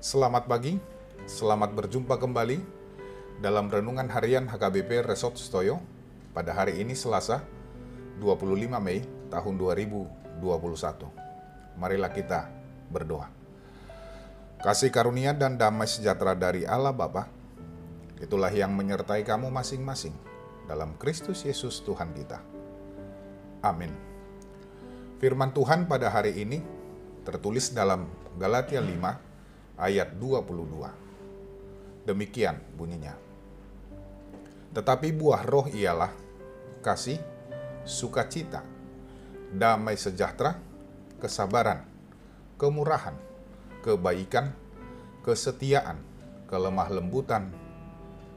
Selamat pagi, selamat berjumpa kembali dalam Renungan Harian HKBP Resort Stoyo pada hari ini Selasa 25 Mei tahun 2021. Marilah kita berdoa. Kasih karunia dan damai sejahtera dari Allah Bapa, itulah yang menyertai kamu masing-masing dalam Kristus Yesus Tuhan kita. Amin. Firman Tuhan pada hari ini tertulis dalam Galatia 5 ayat 22. Demikian bunyinya. Tetapi buah roh ialah kasih, sukacita, damai sejahtera, kesabaran, kemurahan, kebaikan, kesetiaan, kelemah lembutan,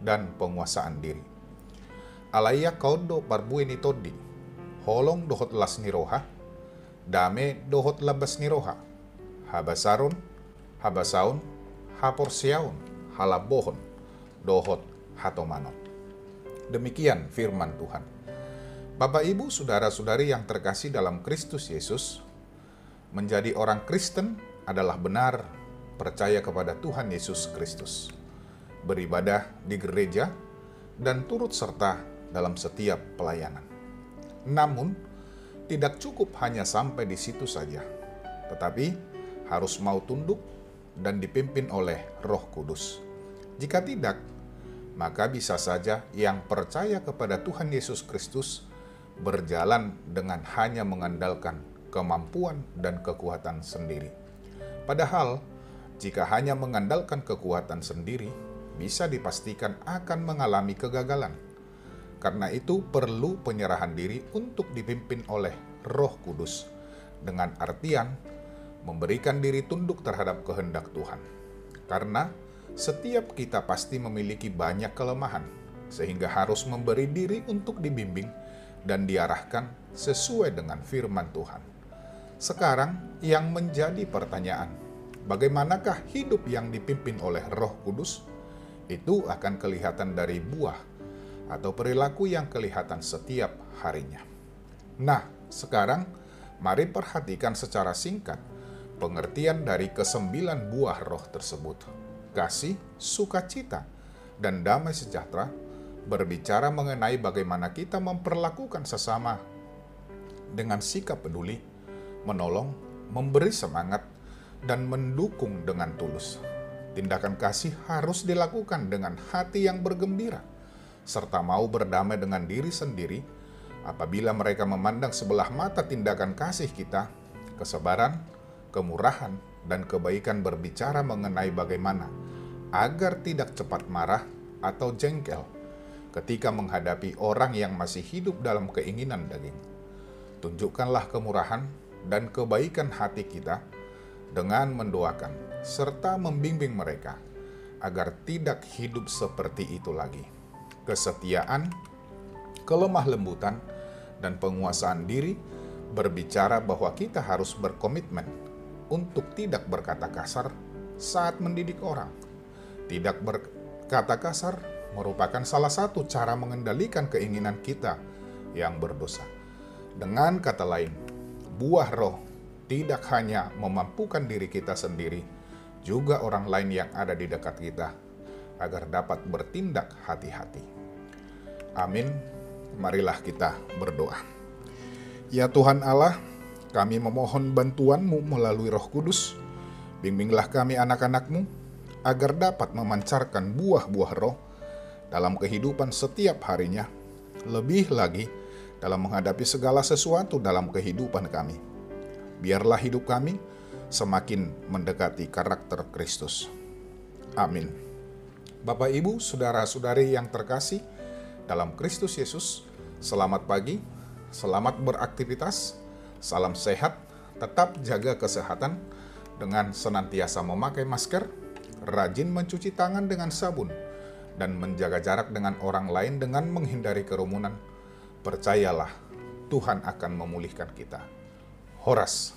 dan penguasaan diri. Alaya kaudo parbueni todi, holong dohot las niroha, dame dohot labas niroha, habasaron, habasaun, haporsiaun, halabohon, dohot hatomanon. Demikian firman Tuhan. Bapak, Ibu, saudara-saudari yang terkasih dalam Kristus Yesus, menjadi orang Kristen adalah benar percaya kepada Tuhan Yesus Kristus, beribadah di gereja, dan turut serta dalam setiap pelayanan. Namun, tidak cukup hanya sampai di situ saja, tetapi harus mau tunduk dan dipimpin oleh Roh Kudus. Jika tidak, maka bisa saja yang percaya kepada Tuhan Yesus Kristus berjalan dengan hanya mengandalkan kemampuan dan kekuatan sendiri. Padahal, jika hanya mengandalkan kekuatan sendiri, bisa dipastikan akan mengalami kegagalan. Karena itu perlu penyerahan diri untuk dipimpin oleh Roh Kudus, dengan artian memberikan diri tunduk terhadap kehendak Tuhan. Karena setiap kita pasti memiliki banyak kelemahan, sehingga harus memberi diri untuk dibimbing dan diarahkan sesuai dengan firman Tuhan. Sekarang yang menjadi pertanyaan, bagaimanakah hidup yang dipimpin oleh Roh Kudus? Itu akan kelihatan dari buah atau perilaku yang kelihatan setiap harinya. Nah, sekarang mari perhatikan secara singkat pengertian dari ke-9 buah roh tersebut. Kasih, sukacita, dan damai sejahtera berbicara mengenai bagaimana kita memperlakukan sesama dengan sikap peduli, menolong, memberi semangat, dan mendukung dengan tulus. Tindakan kasih harus dilakukan dengan hati yang bergembira, serta mau berdamai dengan diri sendiri apabila mereka memandang sebelah mata tindakan kasih kita. Kesabaran, kemurahan, dan kebaikan berbicara mengenai bagaimana agar tidak cepat marah atau jengkel ketika menghadapi orang yang masih hidup dalam keinginan daging. Tunjukkanlah kemurahan dan kebaikan hati kita dengan mendoakan serta membimbing mereka agar tidak hidup seperti itu lagi. Kesetiaan, kelemah lembutan, dan penguasaan diri berbicara bahwa kita harus berkomitmen untuk tidak berkata kasar saat mendidik orang. Tidak berkata kasar merupakan salah satu cara mengendalikan keinginan kita yang berdosa. Dengan kata lain, buah roh tidak hanya memampukan diri kita sendiri, juga orang lain yang ada di dekat kita, agar dapat bertindak hati-hati. Amin. Marilah kita berdoa. Ya Tuhan Allah, kami memohon bantuan-Mu melalui Roh Kudus. Bimbinglah kami anak-anak-Mu, agar dapat memancarkan buah-buah roh dalam kehidupan setiap harinya, lebih lagi dalam menghadapi segala sesuatu dalam kehidupan kami. Biarlah hidup kami semakin mendekati karakter Kristus. Amin. Bapak, Ibu, saudara-saudari yang terkasih dalam Kristus Yesus, selamat pagi. Selamat beraktivitas, salam sehat, tetap jaga kesehatan dengan senantiasa memakai masker, rajin mencuci tangan dengan sabun, dan menjaga jarak dengan orang lain dengan menghindari kerumunan. Percayalah, Tuhan akan memulihkan kita. Horas.